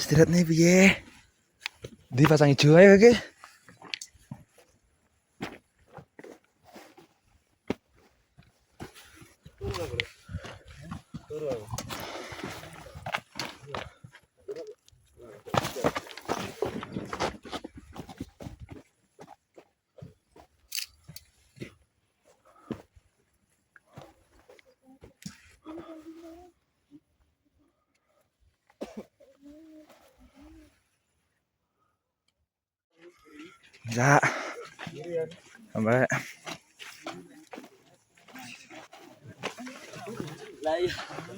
istirahat nih piye? Dipasang hijau aja oke. Bisa. Sampai.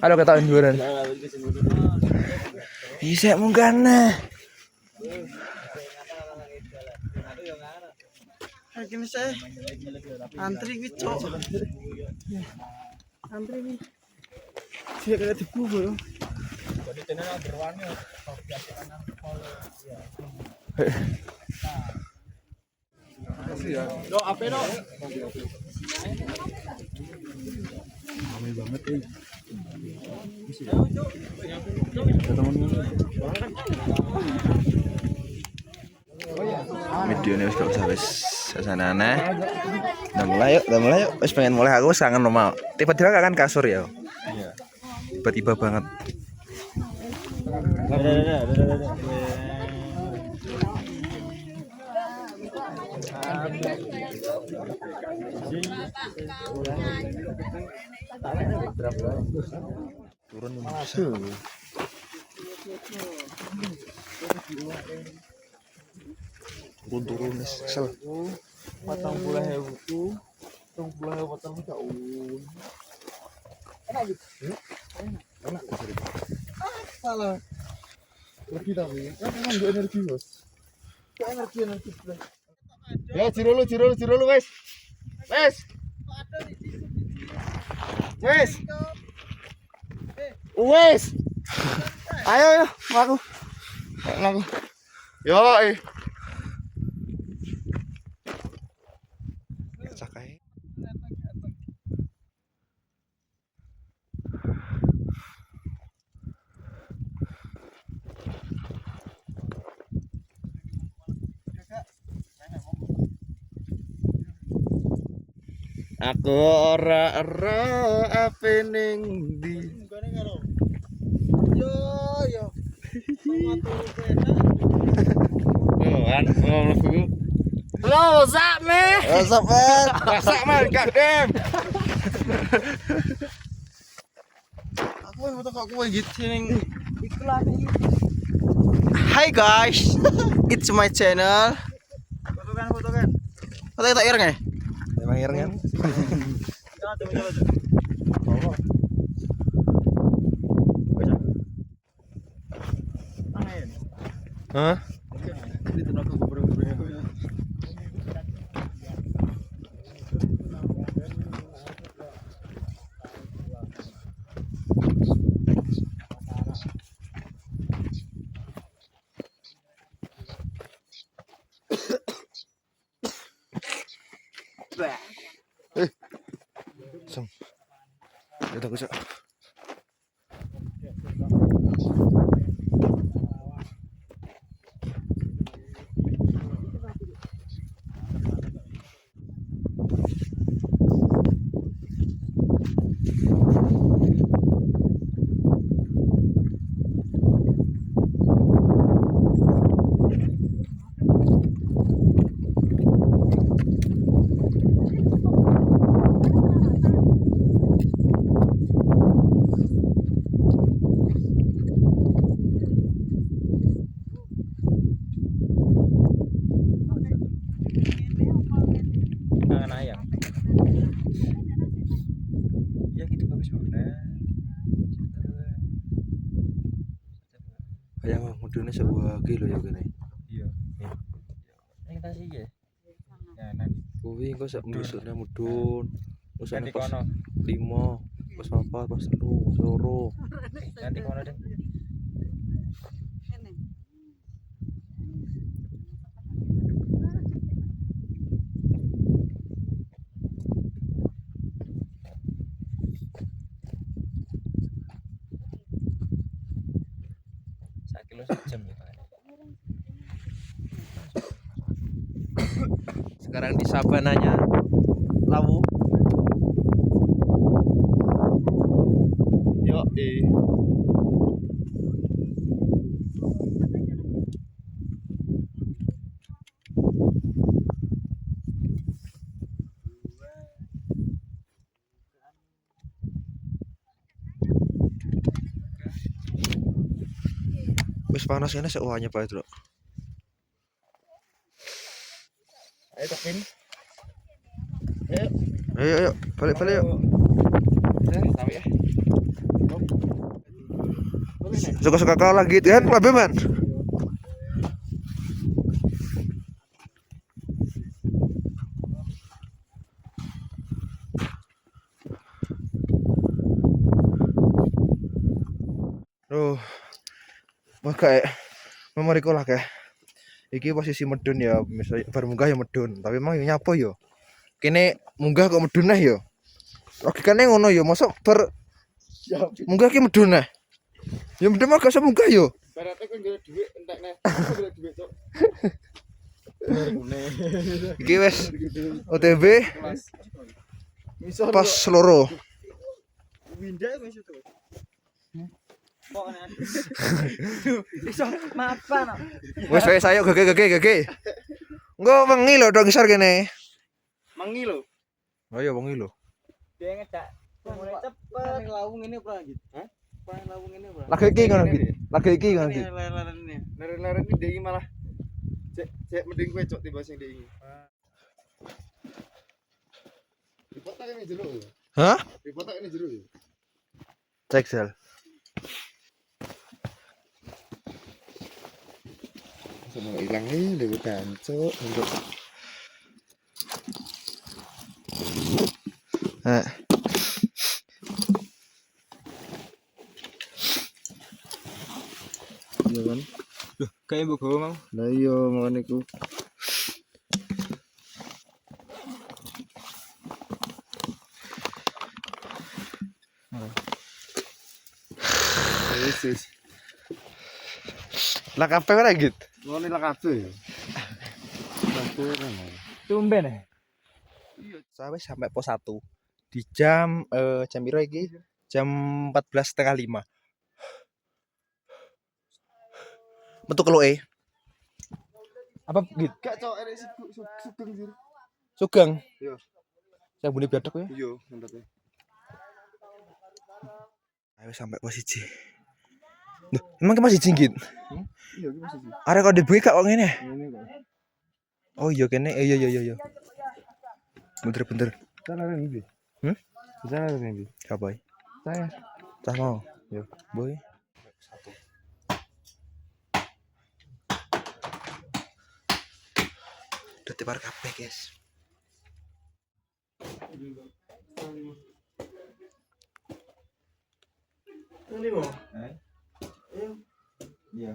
Halo kata induran. Bisa mungkin nah. Gini saya antri gitu. Antri nih. Saya kayak dibubur. Jadi channel berwarna. Do apa do? Ramai banget ini. Video ini gak usah wis sana-sana. Udah mulai yuk. Wis pengen mulai aku sangat normal. Tiba-tiba kan kasur ya. Iya. Tiba-tiba banget. Turun turun sel. 40.000 40.000 tahun. Enak gitu. Enak. Salah. Lebih tapi kan emang gak energi bos. Gak energi. Ya jiro lu wes. Wes. Ayo aku. Yo. Cakai. Aku ora apa ning ndi. Yo. Kan ngomong Halo, Zak me. Sak man goddamn. Aku foto aku gitu ning. Hi guys, it's my channel. Foto kan. Foto tak ireng ya? Emang ireng kan? Hah? Song. Udah bisa. Ayam mudune sebuah kilo ya kene. Iya. Ning tas iki ya. Ya nanti Kuwi engko sak mbusune mudun. Usane nanti pas kono. 5, pas 4, pas 3, pas 2. Nanti kono deh. Sak kilo sejam ya. Sekarang di savananya Lawu. Yo, Wis panas ini seuahnya Pak itu. ayo Topin. Ayo, balik yuk. Tahu ya. Suka-suka kau lagi kan, Pak Beman. Wah kayak memoriku lah kayak. Iki posisi medun ya, misalnya baru munggah ya medun, tapi emang yo nyapo yo. Kene munggah kok medun nah yo. Logikane ngono yo, mosok munggah ki medun nah. Ya medun mah gak munggah yo. Barate kok nggak duit entek neh. Nggak duit cok. Iki wes OTW pas loro. Windah wis itu. Kok ana. Iso mapan. Wes ayo gege. Engko wengi lho dong ngisor kene. Mangi lho. Ayo wengi lho. Dia ngedak. Mulai cepet. Lawung ini ora gitu. Hah? Paling lawung ini ora. Lagi iki ngono iki. Lagi iki ngono iki. Leren ini. Leren ini dhewe malah cek mending kowe cok tiba sing dhewe. Dipotak ini jero. Hah? Dipotak ini jero. Cek sel. Semua hilang nih, lebih kancok. Iya kan? Loh, kayak mbok gawa mau. Lah iya makane ku. Wis. Lah kabeh ora gitu. Ngono lah kabeh. Kabeh kan. Tumben ya. Sampai pos 1 di jam piro iki? Jam 14.30. Metu keluke. Apa gitu? Gak cok arek sugeng sih. Sugeng. Iya. Saya bune biadok ya. Iya, mantap. Ayo sampai pos 1. Loh, emang ki masih jinggit? Iya, iki masih. Arek kok dibuki kok ngene. Ngene kok. Oh iya kene. Iya. Bener. Salah ini. Salah ini. Siapa? Saya. Cah mau. Yo, boy. Udah tebar kabeh, guys. Ini kok. Iya.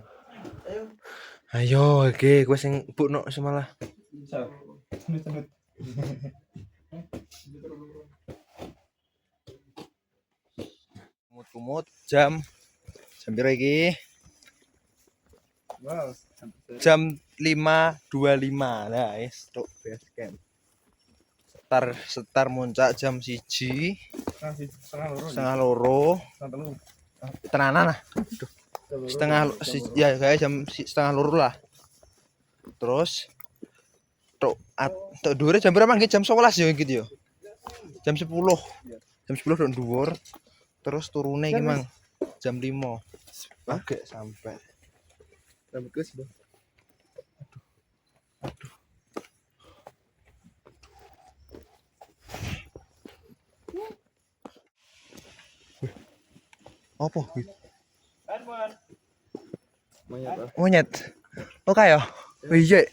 Ayo, oke, gue sing bukno semalah. Semut. Kumut jam piro iki? Wow. Jam 5.25. Lah, wis tok base camp. Setar muncak jam 1. Setengah loro. Tenanan lah. Ya kayak jam setengah loro lah. Terus tok dhuwure jam berapa nggih? Jam 11 ya gitu ya. Jam 10. Jam 10 tok dhuwur. Terus turune iki mang jam 5. Oke, sampai. Rambutku sih, Bang. Aduh. Apa gitu? Monyet. Oke ya. Oh iya.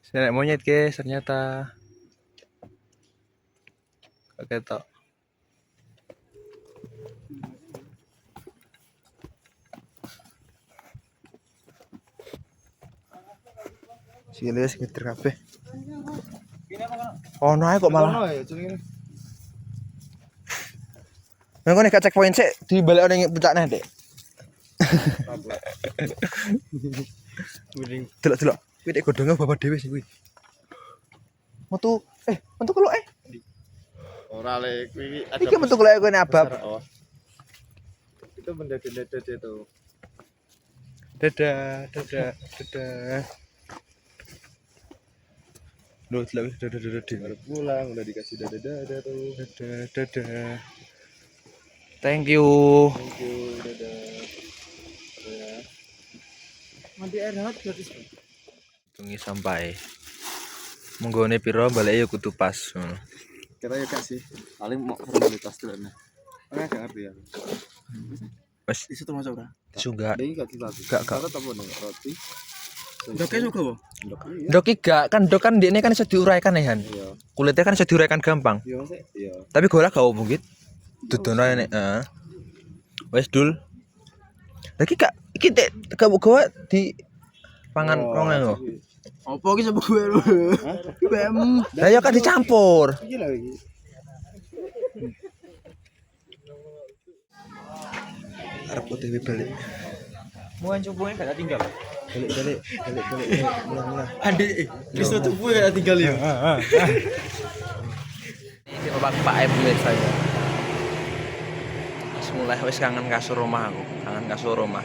Saya monyet guys, ternyata. Oke tok. Sini wis ngeter kabeh. Oh, no kok malah. Nang nek checkpoint sik dibalik ning puncak neh, Dek. Delok-delok. Kuwi nek godhonge bapak dhewe sing kuwi. Metu metu keluar Ora lek iki iki metu keluar kowe abab. Oh. Itu mendadak-dadak itu. Dadah, dadah, dadah. Loh, dadah. Baru pulang udah dikasih dada-dada tuh. Dadah. Thank you. Thank you, dadah. Ya. Mandi air hangat gratis. Tunggu sampai. Menggone piro balik yo kudu pas. Kita ya kasih. Paling mau formalitas dulu nah. Enggak ngerti ya. Wes Isu termasuk ora? juga. Ini gak kita. Gak. Kita tahu nih roti. Ndoknya juga, Bu. Iya. Dok dok kan dia ini kan bisa diuraikan ya Han. Iya. Kulitnya kan bisa diuraikan gampang. Iya, sih. Iya. Tapi golak gak mungkin. Dudono nek, Wes dul. Lagi kak iki tek gawa di pangan rongen lho. Apa iki sebab gue lho? BM. Lah ya kan dicampur. Iki lho iki. Arep OTW balik. Muan coba gak tinggal. Balik. Mulai. Ade, wis tubuh ya tinggal ya. Ini Pak pemirsa ya. Mulai wis kangen kasur omah aku, kangen kasur omah.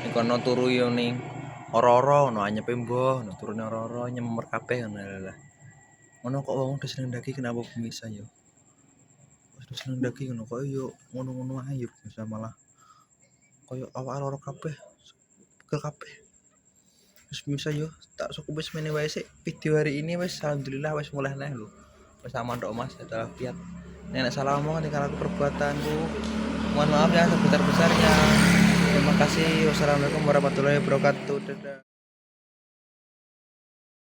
Ning kono turu yo ning ora-ora ono anyepe mbah, ono turune ora-ora nyemer kabeh ngono lho. Ngono kok wong udah seneng daki kenapa pemirsa yo? Wis seneng daki ngono kok yo ngono-ngono ae yo bisa malah koyo awak ora kabeh. Pegel kabeh. Wis pemirsa yo, tak cukup wis mene wae sik video hari ini wis alhamdulillah wis mulai neh lho. Wis aman tok Mas, adalah fiat. Nek salah omong tinggal aku perbuatanku. Mohon maaf ya sebesar-besarnya. Terima kasih. Wassalamualaikum warahmatullahi wabarakatuh. Dadah.